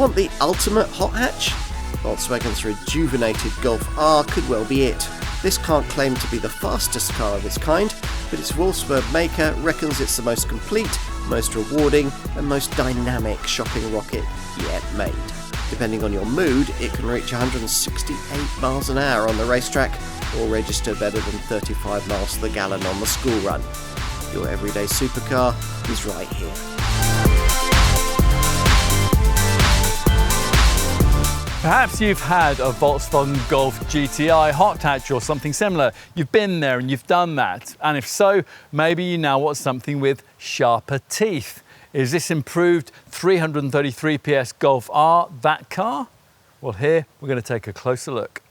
Want the ultimate hot hatch? Volkswagen's rejuvenated Golf R could well be it. This can't claim to be the fastest car of its kind, but its Wolfsburg maker reckons it's the most complete, most rewarding and most dynamic shopping rocket yet made. Depending on your mood, it can reach 168 miles an hour on the racetrack or register better than 35 miles to the gallon on the school run. Your everyday supercar is right here. Perhaps you've had a Volkswagen Golf GTI hot hatch or something similar. You've been there and you've done that. And if so, maybe you now want something with sharper teeth. Is this improved 333 PS Golf R that car? Well, here we're going to take a closer look.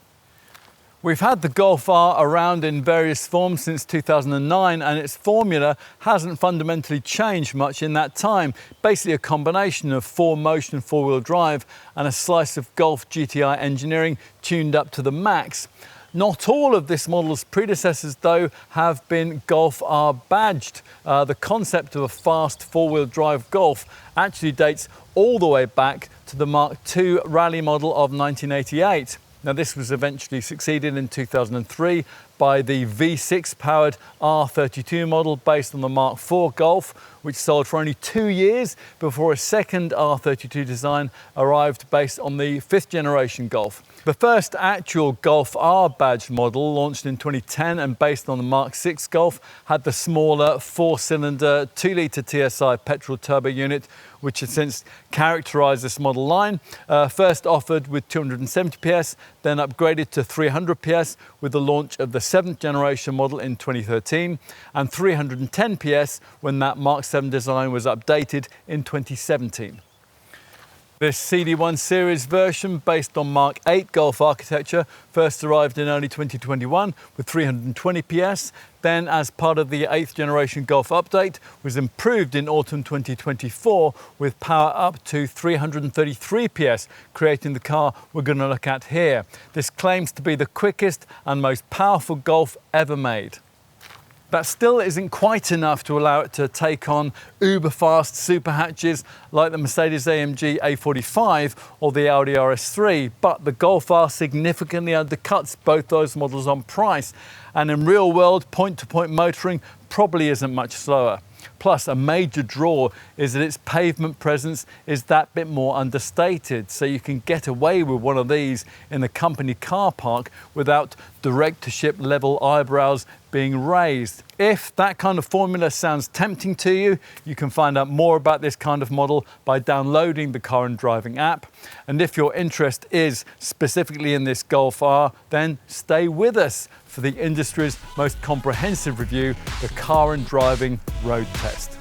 We've had the Golf R around in various forms since 2009 and its formula hasn't fundamentally changed much in that time. Basically a combination of 4Motion four-wheel drive and a slice of Golf GTI engineering tuned up to the max. Not all of this model's predecessors, though, have been Golf R badged. The concept of a fast four-wheel drive Golf actually dates all the way back to the Mark II rally model of 1988. Now, this was eventually succeeded in 2003 by the V6 powered R32 model based on the Mark IV Golf, which sold for only 2 years before a second R32 design arrived based on the 5th generation Golf. The first actual Golf R badge model, launched in 2010 and based on the Mark VI Golf, had the smaller 4-cylinder 2-litre TSI petrol turbo unit, which has since characterised this model line. First offered with 270 PS, then upgraded to 300 PS with the launch of the 7th generation model in 2013, and 310 PS when that Mark VII design was updated in 2017. This CD1 series version, based on Mark 8 Golf architecture, first arrived in early 2021 with 320 PS, then as part of the 8th generation Golf update, was improved in autumn 2024 with power up to 333 PS, creating the car we're going to look at here. This claims to be the quickest and most powerful Golf ever made. That still isn't quite enough to allow it to take on uber-fast super hatches like the Mercedes-AMG A45 or the Audi RS3, but the Golf R significantly undercuts both those models on price, and in real-world point-to-point motoring probably isn't much slower. Plus, a major draw is that its pavement presence is that bit more understated, so you can get away with one of these in the company car park without direct-to-ship level eyebrows being raised. If that kind of formula sounds tempting to you, you can find out more about this kind of model by downloading the Car and Driving app. And if your interest is specifically in this Golf R, then stay with us for the industry's most comprehensive review, the Car and Driving Road Test.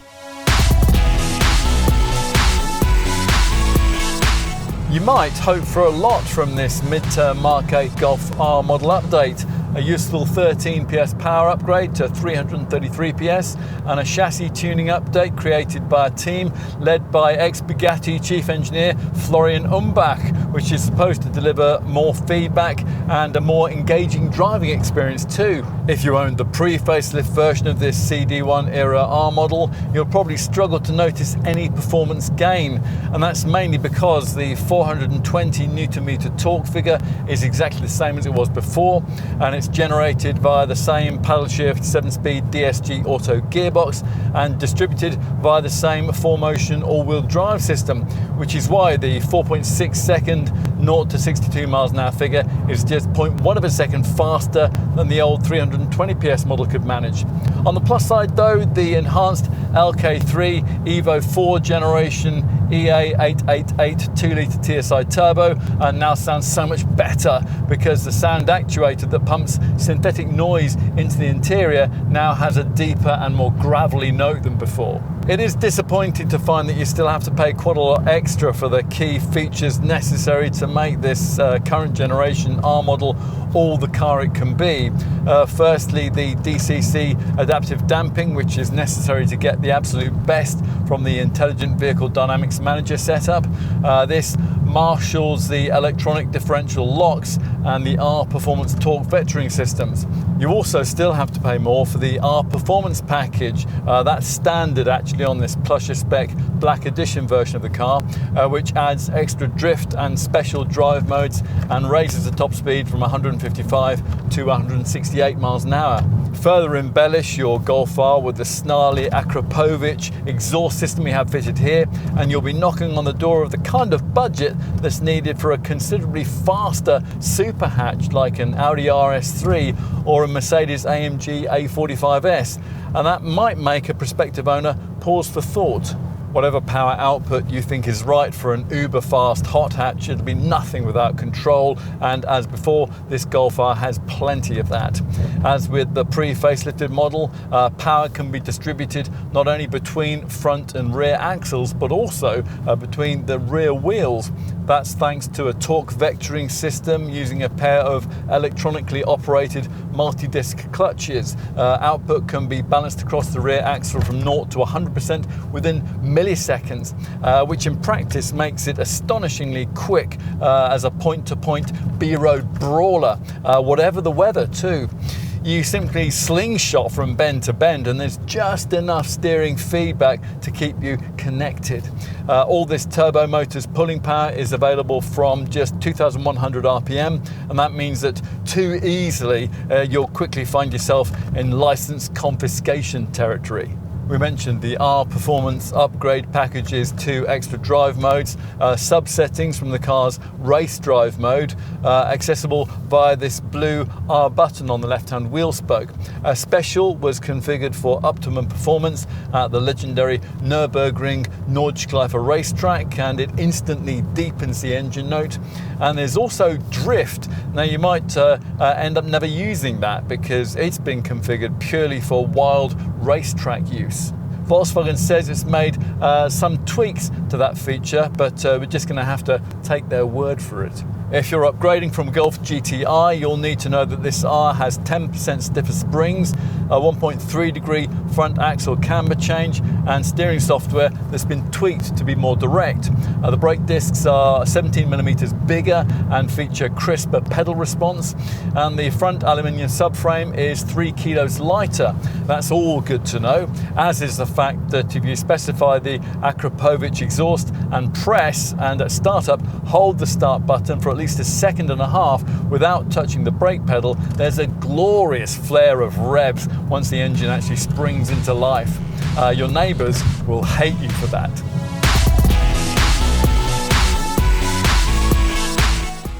You might hope for a lot from this mid-term Mark 8 Golf R model update. A useful 13 PS power upgrade to 333 PS and a chassis tuning update created by a team led by ex-Bugatti chief engineer Florian Umbach, which is supposed to deliver more feedback and a more engaging driving experience too. If you own the pre-facelift version of this CD1 era R model, you'll probably struggle to notice any performance gain, and that's mainly because the 420 Nm torque figure is exactly the same as it was before, and it's generated via the same paddle shift 7-speed DSG auto gearbox and distributed via the same 4Motion all-wheel drive system, which is why the 4.6 second 0 to 62 miles an hour figure is just 0.1 of a second faster than the old 320 PS model could manage. On the plus side though, the enhanced LK3 Evo 4 generation EA888 2-litre TSI turbo now sounds so much better because the sound actuator that pumps synthetic noise into the interior now has a deeper and more gravelly note than before. It is disappointing to find that you still have to pay quite a lot extra for the key features necessary to make this current generation R model all the car it can be. Firstly, the DCC adaptive damping, which is necessary to get the absolute best from the intelligent vehicle dynamic Mix Manager setup. This marshals the electronic differential locks and the R Performance torque vectoring systems. You also still have to pay more for the R Performance package. That's standard actually on this plusher spec Black Edition version of the car, which adds extra drift and special drive modes and raises the top speed from 155 to 168 miles an hour. Further embellish your Golf R with the snarly Akrapovic exhaust system we have fitted here, and you'll be knocking on the door of the kind of budget that's needed for a considerably faster super hatch like an Audi RS3 or a Mercedes-AMG A45S, and that might make a prospective owner pause for thought. Whatever power output you think is right for an uber fast hot hatch, it'll be nothing without control, and as before, this Golf R has plenty of that. As with the pre-facelifted model, power can be distributed not only between front and rear axles, but also between the rear wheels. That's thanks to a torque vectoring system using a pair of electronically operated multi-disc clutches. Output can be balanced across the rear axle from 0 to 100% within milliseconds, which in practice makes it astonishingly quick as a point-to-point B-road brawler, whatever the weather too. You simply slingshot from bend to bend, and there's just enough steering feedback to keep you connected. All this turbo motor's pulling power is available from just 2,100 RPM, and that means that too easily you'll quickly find yourself in license confiscation territory. We mentioned the R Performance upgrade packages, 2 extra drive modes, sub-settings from the car's race drive mode, accessible via this blue R button on the left-hand wheel spoke. Special was configured for optimum performance at the legendary Nürburgring Nordschleife racetrack, and it instantly deepens the engine note. And there's also drift. Now you might end up never using that because it's been configured purely for wild racetrack use. Volkswagen says it's made some tweaks to that feature, but we're just going to have to take their word for it. If you're upgrading from Golf GTI, you'll need to know that this R has 10% stiffer springs, a 1.3 degree front axle camber change, and steering software that's been tweaked to be more direct. The brake discs are 17 millimeters bigger and feature crisper pedal response, and the front aluminium subframe is 3 kilos lighter. That's all good to know, as is the fact that if you specify the Akrapovic exhaust and press and at startup hold the start button for at least 1.5 seconds without touching the brake pedal, there's a glorious flare of revs once the engine actually springs into life. Your neighbours will hate you for that.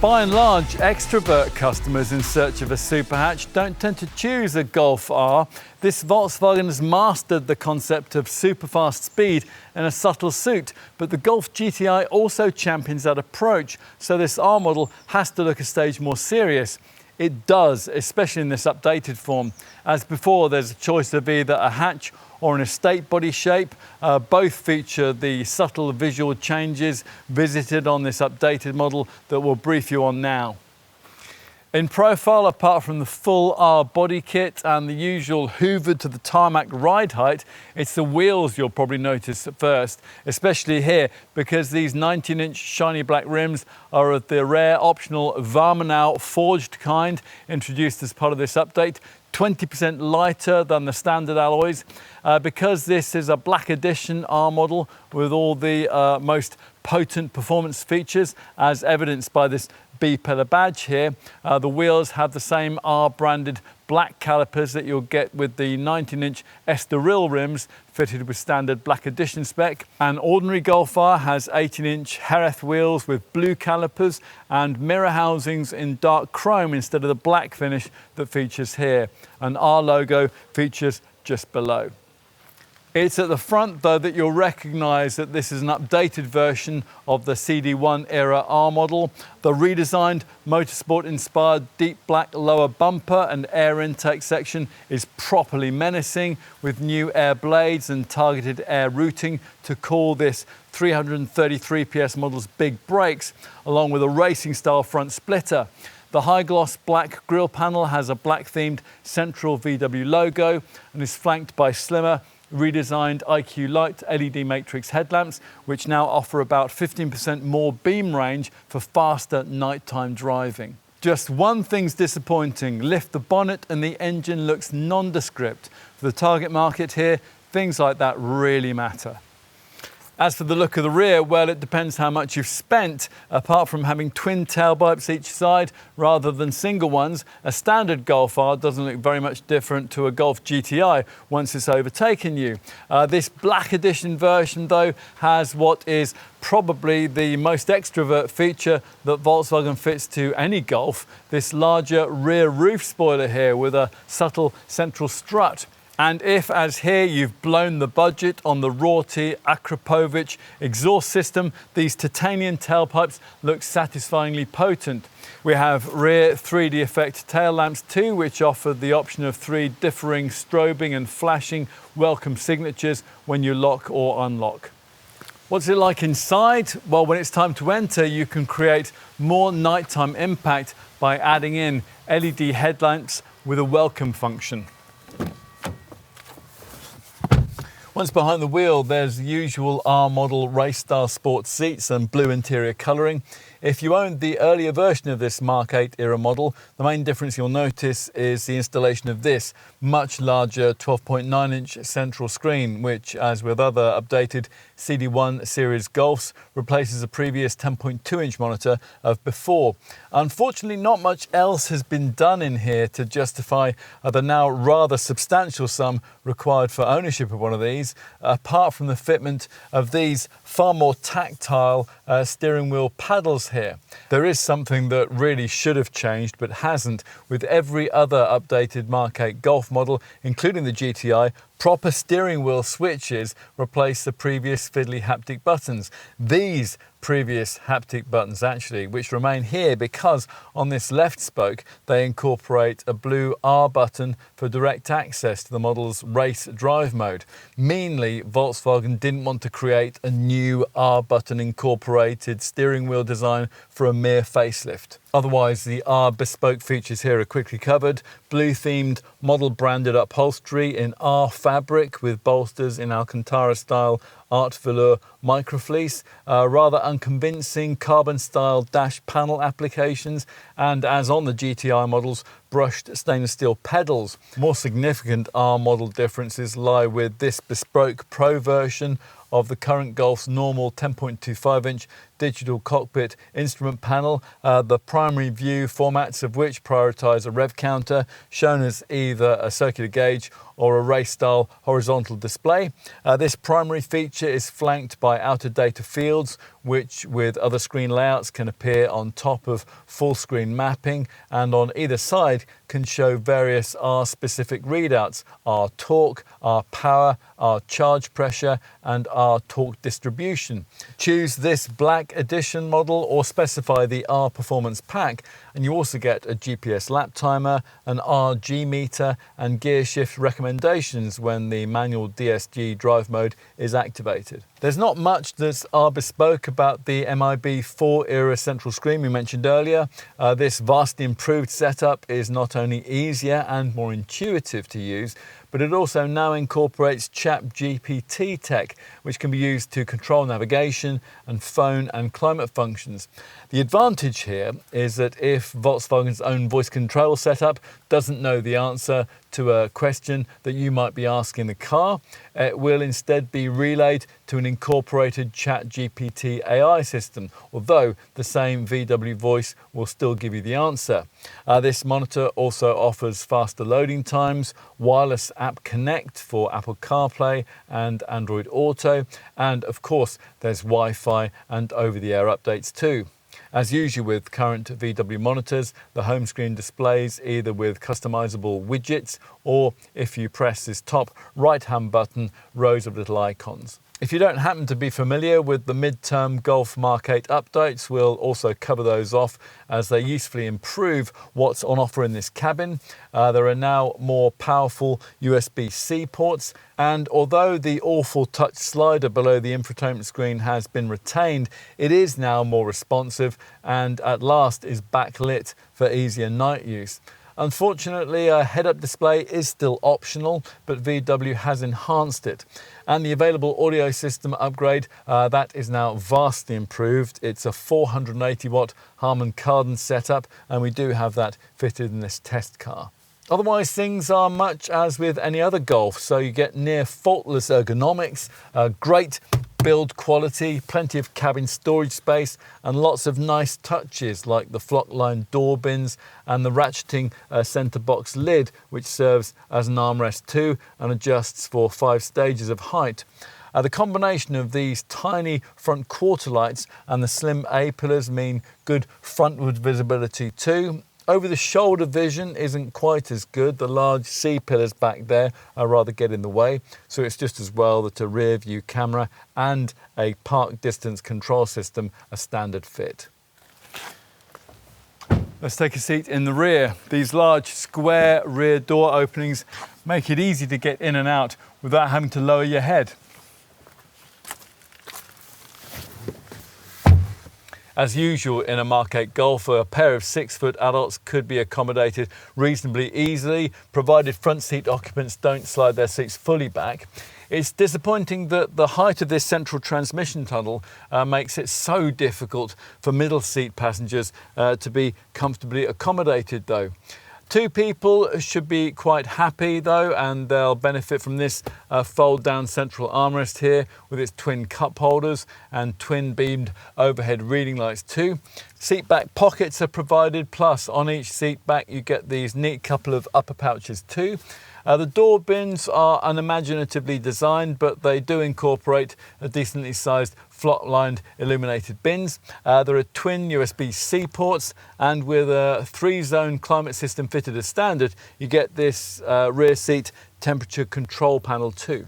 By and large, extrovert customers in search of a super hatch don't tend to choose a Golf R. This Volkswagen has mastered the concept of super fast speed in a subtle suit, but the Golf GTI also champions that approach, so this R model has to look a stage more serious. It does, especially in this updated form. As before, there's a choice of either a hatch or an estate body shape. Both feature the subtle visual changes visited on this updated model that we'll brief you on now. In profile, apart from the full R body kit and the usual hoovered to the tarmac ride height, it's the wheels you'll probably notice at first, especially here because these 19-inch shiny black rims are of the rare optional Warmenau forged kind introduced as part of this update. 20% lighter than the standard alloys. Because this is a Black Edition R model with all the most potent performance features, as evidenced by this B-pillar badge here, the wheels have the same R-branded black calipers that you'll get with the 19-inch Estoril rims fitted with standard Black Edition spec. An ordinary Golf R has 18-inch Jerez wheels with blue calipers and mirror housings in dark chrome instead of the black finish that features here. An R logo features just below. It's at the front though that you'll recognise that this is an updated version of the CD1 era R model. The redesigned motorsport-inspired deep black lower bumper and air intake section is properly menacing, with new air blades and targeted air routing to call this 333 PS model's big brakes, along with a racing-style front splitter. The high-gloss black grille panel has a black-themed central VW logo and is flanked by slimmer, redesigned IQ Light LED matrix headlamps, which now offer about 15% more beam range for faster nighttime driving. Just one thing's disappointing: lift the bonnet and the engine looks nondescript. For the target market here, things like that really matter. As for the look of the rear, well, it depends how much you've spent. Apart from having twin tailpipes each side rather than single ones, a standard Golf R doesn't look very much different to a Golf GTI once it's overtaken you. This Black Edition version, though, has what is probably the most extrovert feature that Volkswagen fits to any Golf: this larger rear roof spoiler here with a subtle central strut. And if, as here, you've blown the budget on the Rorty Akrapovic exhaust system, these titanium tailpipes look satisfyingly potent. We have rear 3D effect tail lamps too, which offer the option of 3 differing strobing and flashing welcome signatures when you lock or unlock. What's it like inside? Well, when it's time to enter, you can create more nighttime impact by adding in LED headlamps with a welcome function. Once behind the wheel, there's the usual R model race style sports seats and blue interior colouring. If you owned the earlier version of this Mark 8 era model, the main difference you'll notice is the installation of this much larger 12.9-inch central screen, which, as with other updated CD1 series Golfs, replaces a previous 10.2-inch monitor of before. Unfortunately, not much else has been done in here to justify the now rather substantial sum required for ownership of one of these, apart from the fitment of these far more tactile steering wheel paddles here. There is something that really should have changed but hasn't with every other updated Mark 8 Golf model, including the GTI. Proper steering wheel switches replace the previous fiddly haptic buttons. These previous haptic buttons actually, which remain here because on this left spoke they incorporate a blue R button for direct access to the model's race drive mode. Meanly, Volkswagen didn't want to create a new R button incorporated steering wheel design for a mere facelift. Otherwise, the R bespoke features here are quickly covered. Blue themed model branded upholstery in R fabric with bolsters in Alcantara style art velour microfleece, rather unconvincing carbon style dash panel applications, and as on the GTI models, brushed stainless steel pedals. More significant R model differences lie with this bespoke Pro version of the current Golf's normal 10.25-inch digital cockpit instrument panel, the primary view formats of which prioritise a rev counter shown as either a circular gauge or a race-style horizontal display. This primary feature is flanked by outer data fields, which with other screen layouts can appear on top of full screen mapping, and on either side can show various R-specific readouts: R torque, R power, R charge pressure, and R torque distribution. Choose this Black Edition model or specify the R Performance Pack, and you also get a GPS lap timer, an RG meter, and gear shift recommendations when the manual DSG drive mode is activated. There's not much that's R bespoke about the MIB 4 era central screen we mentioned earlier. This vastly improved setup is not only easier and more intuitive to use, but it also now incorporates ChatGPT tech, which can be used to control navigation and phone and climate functions. The advantage here is that if Volkswagen's own voice control setup doesn't know the answer to a question that you might be asking the car, it will instead be relayed to an incorporated ChatGPT AI system, although the same VW voice will still give you the answer. This monitor also offers faster loading times, wireless app connect for Apple CarPlay and Android Auto, and of course there's Wi-Fi and over-the-air updates too. As usual with current VW monitors, the home screen displays either with customizable widgets or, if you press this top right-hand button, rows of little icons. If you don't happen to be familiar with the mid-term Golf Mark 8 updates, we'll also cover those off as they usefully improve what's on offer in this cabin. There are now more powerful USB-C ports, and although the awful touch slider below the infotainment screen has been retained, it is now more responsive and at last is backlit for easier night use. Unfortunately, a head-up display is still optional, but VW has enhanced it. And the available audio system upgrade, that is now vastly improved. It's a 480 watt Harman Kardon setup, and we do have that fitted in this test car. Otherwise, things are much as with any other Golf, so you get near faultless ergonomics, great build quality, plenty of cabin storage space, and lots of nice touches like the flock-lined door bins and the ratcheting centre box lid, which serves as an armrest too and adjusts for 5 stages of height. The combination of these tiny front quarter lights and the slim A-pillars mean good frontward visibility too. Over the shoulder vision isn't quite as good. The large C-pillars back there rather get in the way, so it's just as well that a rear view camera and a park distance control system are standard fit. Let's take a seat in the rear. These large square rear door openings make it easy to get in and out without having to lower your head. As usual in a MK8 Golf, a pair of 6-foot adults could be accommodated reasonably easily, provided front seat occupants don't slide their seats fully back. It's disappointing that the height of this central transmission tunnel makes it so difficult for middle seat passengers to be comfortably accommodated though. 2 people should be quite happy though, and they'll benefit from this fold down central armrest here with its twin cup holders and twin beamed overhead reading lights too. Seat back pockets are provided, plus on each seat back you get these neat couple of upper pouches too. The door bins are unimaginatively designed, but they do incorporate a decently sized flock-lined illuminated bins. There are twin USB-C ports, and with a 3-zone climate system fitted as standard, you get this rear seat temperature control panel too.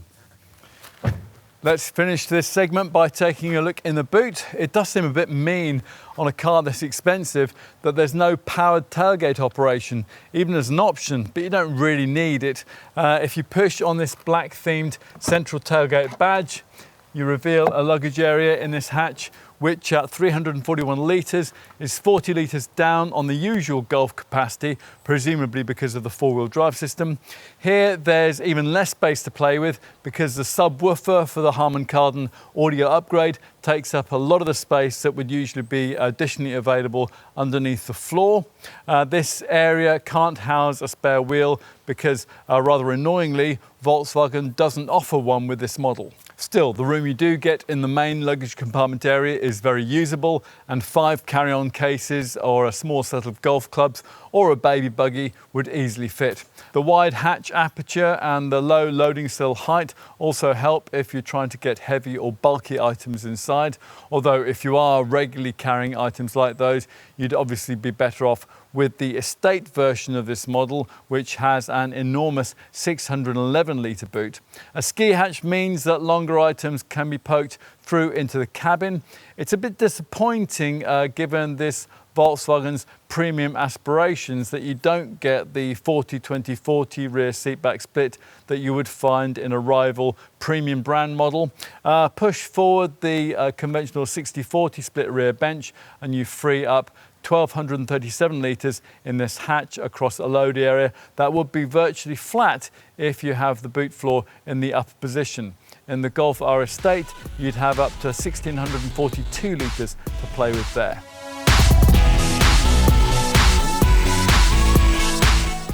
Let's finish this segment by taking a look in the boot. It does seem a bit mean on a car this expensive that there's no powered tailgate operation, even as an option, but you don't really need it. If you push on this black themed central tailgate badge, you reveal a luggage area in this hatch, which at 341 litres is 40 litres down on the usual Golf capacity, presumably because of the 4-wheel drive system. Here there's even less space to play with because the subwoofer for the Harman Kardon audio upgrade takes up a lot of the space that would usually be additionally available underneath the floor. This area can't house a spare wheel because, rather annoyingly, Volkswagen doesn't offer one with this model. Still, the room you do get in the main luggage compartment area is very usable, and 5 carry-on cases or a small set of golf clubs or a baby buggy would easily fit. The wide hatch aperture and the low loading sill height also help if you're trying to get heavy or bulky items inside, although if you are regularly carrying items like those, you'd obviously be better off with the estate version of this model, which has an enormous 611 litre boot. A ski hatch means that longer items can be poked through into the cabin. It's a bit disappointing given this Volkswagen's premium aspirations that you don't get the 40-20-40 rear seatback split that you would find in a rival premium brand model. Push forward the conventional 60-40 split rear bench and you free up 1,237 litres in this hatch across a load area that would be virtually flat if you have the boot floor in the upper position. In the Golf R Estate, you'd have up to 1,642 litres to play with there.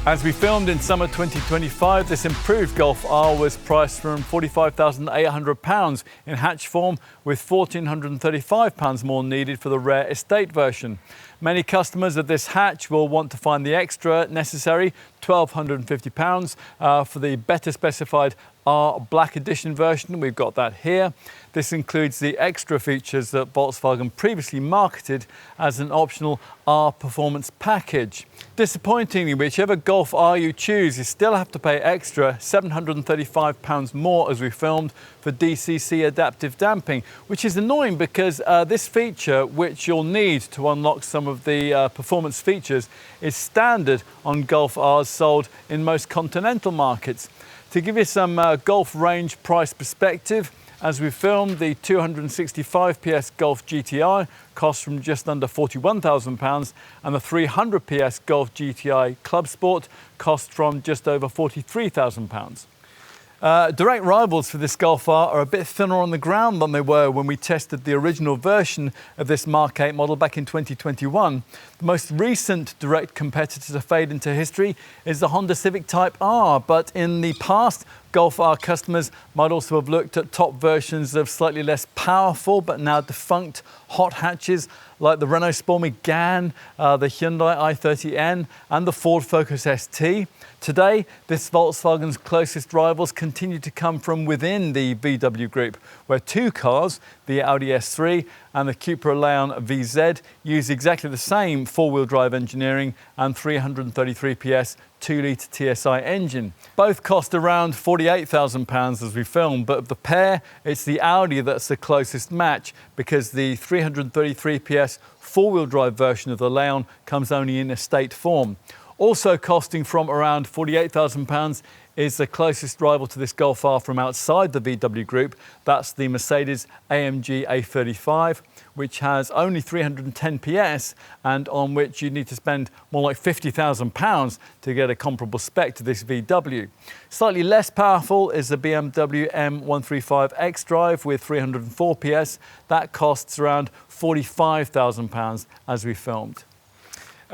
As we filmed in summer 2025, this improved Golf R was priced from £45,800 in hatch form, with £1,435 more needed for the rare estate version. Many customers of this hatch will want to find the extra necessary £1,250 for the better specified R Black Edition version. We've got that here. This includes the extra features that Volkswagen previously marketed as an optional R Performance package. Disappointingly, whichever Golf R you choose, you still have to pay extra £735 more, as we filmed, for DCC adaptive damping, which is annoying because this feature, which you'll need to unlock some of the performance features, is standard on Golf Rs sold in most continental markets. To give you some Golf range price perspective, As we filmed, the 265 PS Golf GTI costs from just under £41,000 and the 300 PS Golf GTI Club Sport costs from just over £43,000. Direct rivals for this Golf R are a bit thinner on the ground than they were when we tested the original version of this Mark 8 model back in 2021. The most recent direct competitor to fade into history is the Honda Civic Type R, but in the past, Golf R customers might also have looked at top versions of slightly less powerful but now defunct hot hatches like the Renault Sport Megane, the Hyundai i30N and the Ford Focus ST. Today, this Volkswagen's closest rivals continue to come from within the VW group, where two cars, the Audi S3 and the Cupra Leon VZ, use exactly the same four-wheel drive engineering and 333 PS 2-litre TSI engine. Both cost around £48,000 as we film, but of the pair, it's the Audi that's the closest match because the 333 PS four-wheel drive version of the Leon comes only in estate form. Also costing from around £48,000 is the closest rival to this Golf R from outside the VW group. That's the Mercedes AMG A35, which has only 310 PS and on which you need to spend more like £50,000 to get a comparable spec to this VW. Slightly less powerful is the BMW M135 xDrive with 304 PS. That costs around £45,000 as we filmed.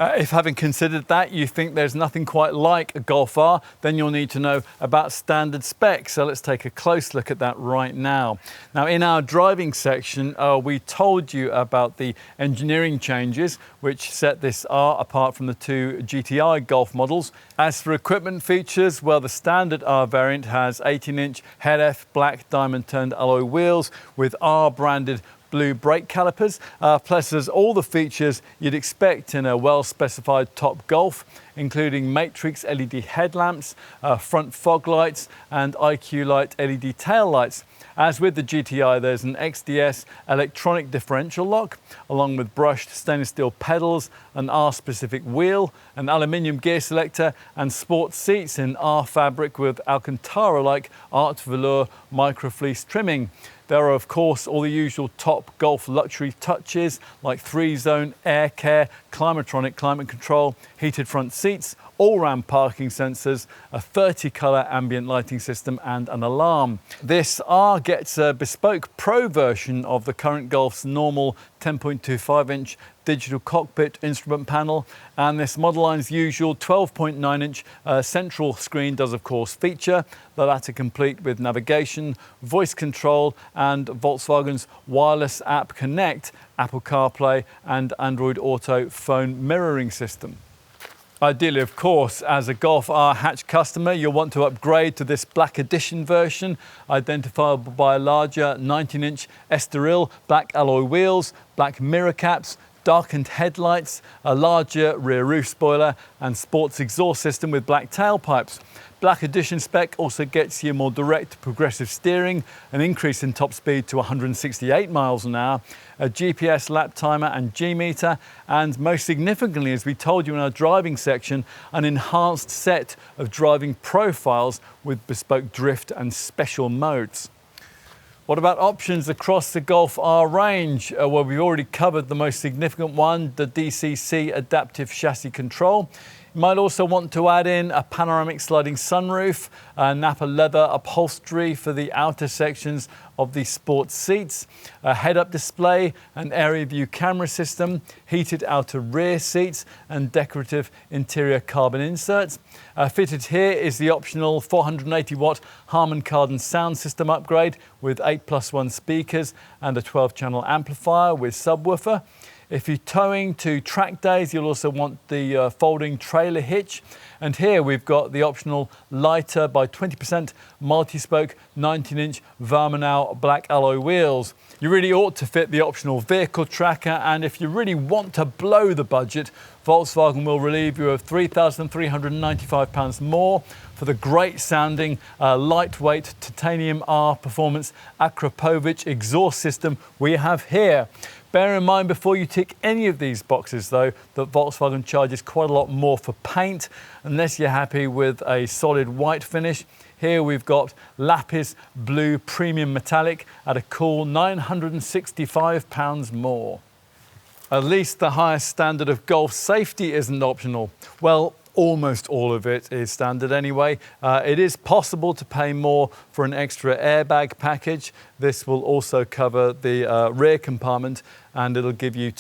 If having considered that you think there's nothing quite like a Golf R, then you'll need to know about standard specs. So let's take a close look at that right now. Now in our driving section, we told you about the engineering changes which set this R apart from the two GTI Golf models. As for equipment features, well, the standard R variant has 18-inch head-F black diamond-turned alloy wheels with R branded blue brake calipers, plus there's all the features you'd expect in a well-specified top Golf, including matrix LED headlamps, front fog lights and IQ Light LED tail lights. As with the GTI, there's an XDS electronic differential lock, along with brushed stainless steel pedals, an R-specific wheel, an aluminium gear selector and sports seats in R fabric with Alcantara-like art velour microfleece trimming. There are, of course, all the usual top Golf luxury touches like 3-zone air care, Climatronic climate control, heated front seats, all-round parking sensors, a 30-colour ambient lighting system and an alarm. This R gets a bespoke Pro version of the current Golf's normal 10.25-inch digital cockpit instrument panel, and this model line's usual 12.9-inch central screen does of course feature, the latter complete with navigation, voice control and Volkswagen's wireless app Connect, Apple CarPlay and Android Auto phone mirroring system. Ideally, of course, as a Golf R hatch customer, you'll want to upgrade to this Black Edition version, identifiable by a larger 19-inch Estoril black alloy wheels, black mirror caps, darkened headlights, a larger rear roof spoiler and sports exhaust system with black tailpipes. Black Edition spec also gets you more direct progressive steering, an increase in top speed to 168 miles an hour, a GPS lap timer and G-meter, and most significantly, as we told you in our driving section, an enhanced set of driving profiles with bespoke drift and special modes. What about options across the Golf R range? Well, we've already covered the most significant one, the DCC adaptive chassis control. You might also want to add in a panoramic sliding sunroof, Napa leather upholstery for the outer sections of the sports seats, a head-up display, an area view camera system, heated outer rear seats and decorative interior carbon inserts. Fitted here is the optional 480-watt Harman Kardon sound system upgrade with 8+1 speakers and a 12-channel amplifier with subwoofer. If you're towing to track days, you'll also want the folding trailer hitch. And here we've got the optional lighter by 20% multi-spoke 19-inch Vermenau black alloy wheels. You really ought to fit the optional vehicle tracker, and if you really want to blow the budget, Volkswagen will relieve you of £3,395 more for the great sounding lightweight titanium R Performance Akrapovic exhaust system we have here. Bear in mind before you tick any of these boxes though that Volkswagen charges quite a lot more for paint unless you're happy with a solid white finish. Here we've got lapis blue premium metallic at a cool £965 more. At least the highest standard of Golf safety isn't optional. Well, almost all of it is standard anyway. It is possible to pay more for an extra airbag package. This will also cover the rear compartment, and it'll give you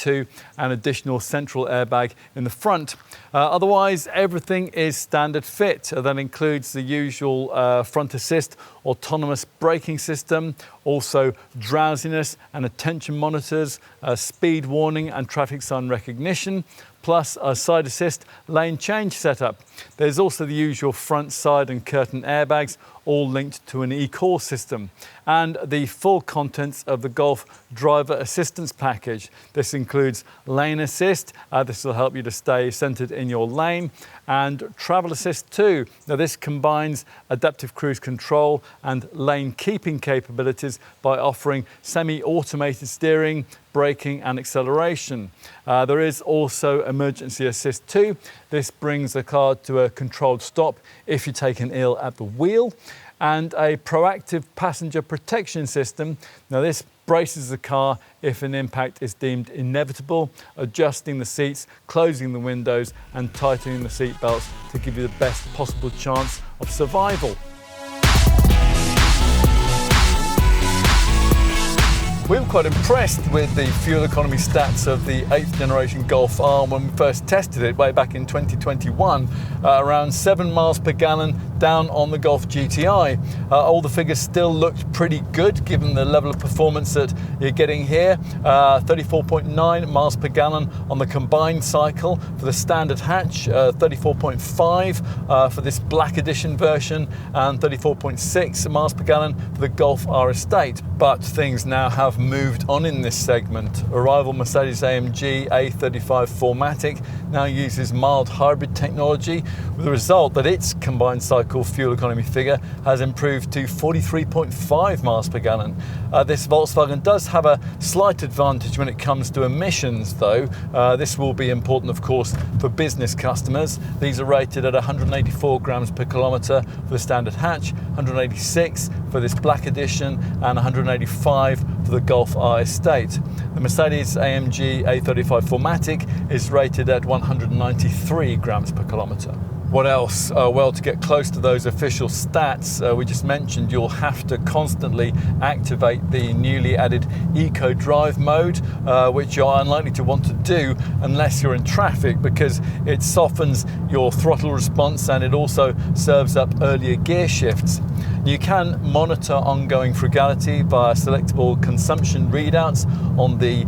an additional central airbag in the front. Otherwise, everything is standard fit. That includes the usual front assist, autonomous braking system, also drowsiness and attention monitors, speed warning and traffic sign recognition, plus a side assist lane change setup. There's also the usual front, side and curtain airbags, all linked to an e-call system, and the full contents of the Golf driver assistance package. This includes lane assist. This will help you to stay centered in your lane, and travel assist too. Now this combines adaptive cruise control and lane keeping capabilities by offering semi-automated steering, braking and acceleration. There is also emergency assist too. This brings the car to a controlled stop if you're taken ill at the wheel, and a proactive passenger protection system. Now this braces the car if an impact is deemed inevitable, adjusting the seats, closing the windows and tightening the seat belts to give you the best possible chance of survival. We were quite impressed with the fuel economy stats of the 8th generation Golf R when we first tested it way back in 2021, around 7 miles per gallon down on the Golf GTI. All the figures still looked pretty good given the level of performance that you're getting here. 34.9 miles per gallon on the combined cycle for the standard hatch, 34.5 for this black edition version, and 34.6 miles per gallon for the Golf R Estate. But things now have moved on in this segment. A rival Mercedes-AMG A35 4MATIC now uses mild hybrid technology, with the result that its combined cycle fuel economy figure has improved to 43.5 miles per gallon. This Volkswagen does have a slight advantage when it comes to emissions though. This will be important of course for business customers. These are rated at 184 grams per kilometre for the standard hatch, 186 for this black edition and 185 for the Golf R Estate. The Mercedes-AMG A35 4MATIC is rated at 193 grams per kilometre. What else? Well, to get close to those official stats we just mentioned, you'll have to constantly activate the newly added Eco Drive mode, which you're unlikely to want to do unless you're in traffic, because it softens your throttle response and it also serves up earlier gear shifts. You can monitor ongoing frugality via selectable consumption readouts on the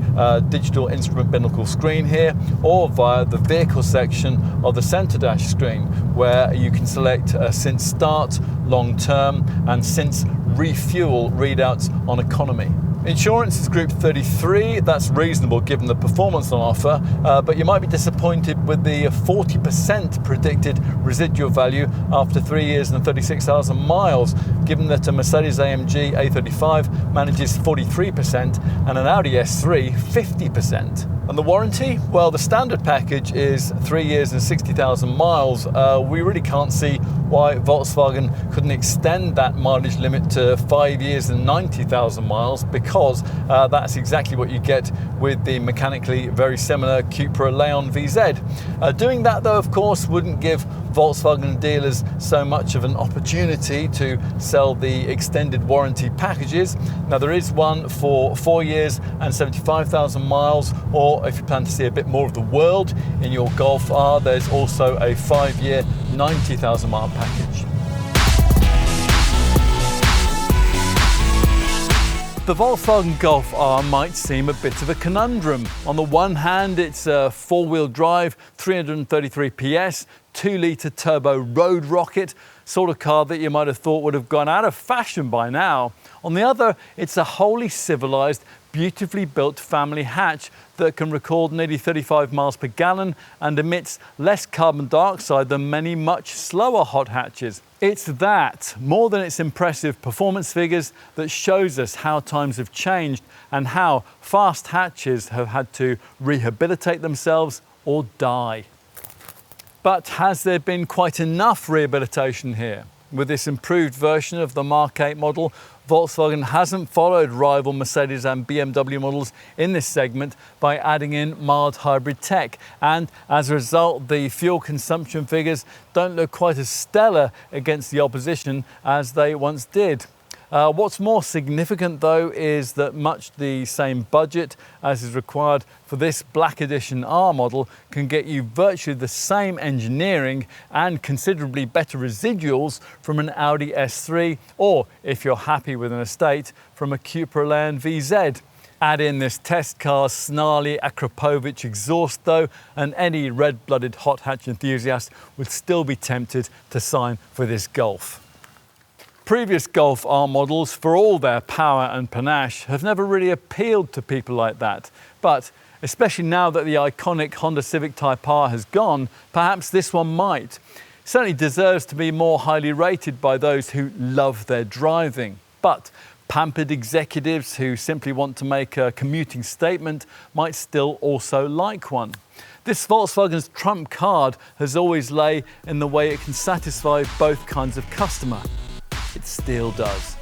digital instrument binnacle screen here, or via the vehicle section of the centre dash screen, where you can select since start, long term and since refuel readouts on economy. Insurance is Group 33, that's reasonable given the performance on offer, but you might be disappointed with the 40% predicted residual value after 3 years and 36,000 miles, given that a Mercedes-AMG A35 manages 43% and an Audi S3 50%. And the warranty? Well, the standard package is 3 years and 60,000 miles. We really can't see why Volkswagen couldn't extend that mileage limit to 5 years and 90,000 miles, because that's exactly what you get with the mechanically very similar Cupra Leon VZ. Doing that though, of course, wouldn't give Volkswagen dealers so much of an opportunity to sell the extended warranty packages. Now there is one for 4 years and 75,000 miles, or if you plan to see a bit more of the world in your Golf R, there's also a 5-year 90,000 mile package. The Volkswagen Golf R might seem a bit of a conundrum. On the one hand, it's a four-wheel drive, 333 PS, 2-litre turbo road rocket, sort of car that you might have thought would have gone out of fashion by now. On the other, it's a wholly civilised, beautifully built family hatch that can record nearly 35 miles per gallon and emits less carbon dioxide than many much slower hot hatches. It's that, more than its impressive performance figures, that shows us how times have changed and how fast hatches have had to rehabilitate themselves or die. But has there been quite enough rehabilitation here? With this improved version of the MK8 model, Volkswagen hasn't followed rival Mercedes and BMW models in this segment by adding in mild hybrid tech, and as a result the fuel consumption figures don't look quite as stellar against the opposition as they once did. What's more significant though is that much the same budget as is required for this Black Edition R model can get you virtually the same engineering and considerably better residuals from an Audi S3, or if you're happy with an estate, from a Cupra Leon VZ. Add in this test car's snarly Akrapovic exhaust though, and any red-blooded hot hatch enthusiast would still be tempted to sign for this Golf. Previous Golf R models, for all their power and panache, have never really appealed to people like that. But especially now that the iconic Honda Civic Type R has gone, perhaps this one might. It certainly deserves to be more highly rated by those who love their driving. But pampered executives who simply want to make a commuting statement might still also like one. This Volkswagen's trump card has always lay in the way it can satisfy both kinds of customer. It still does.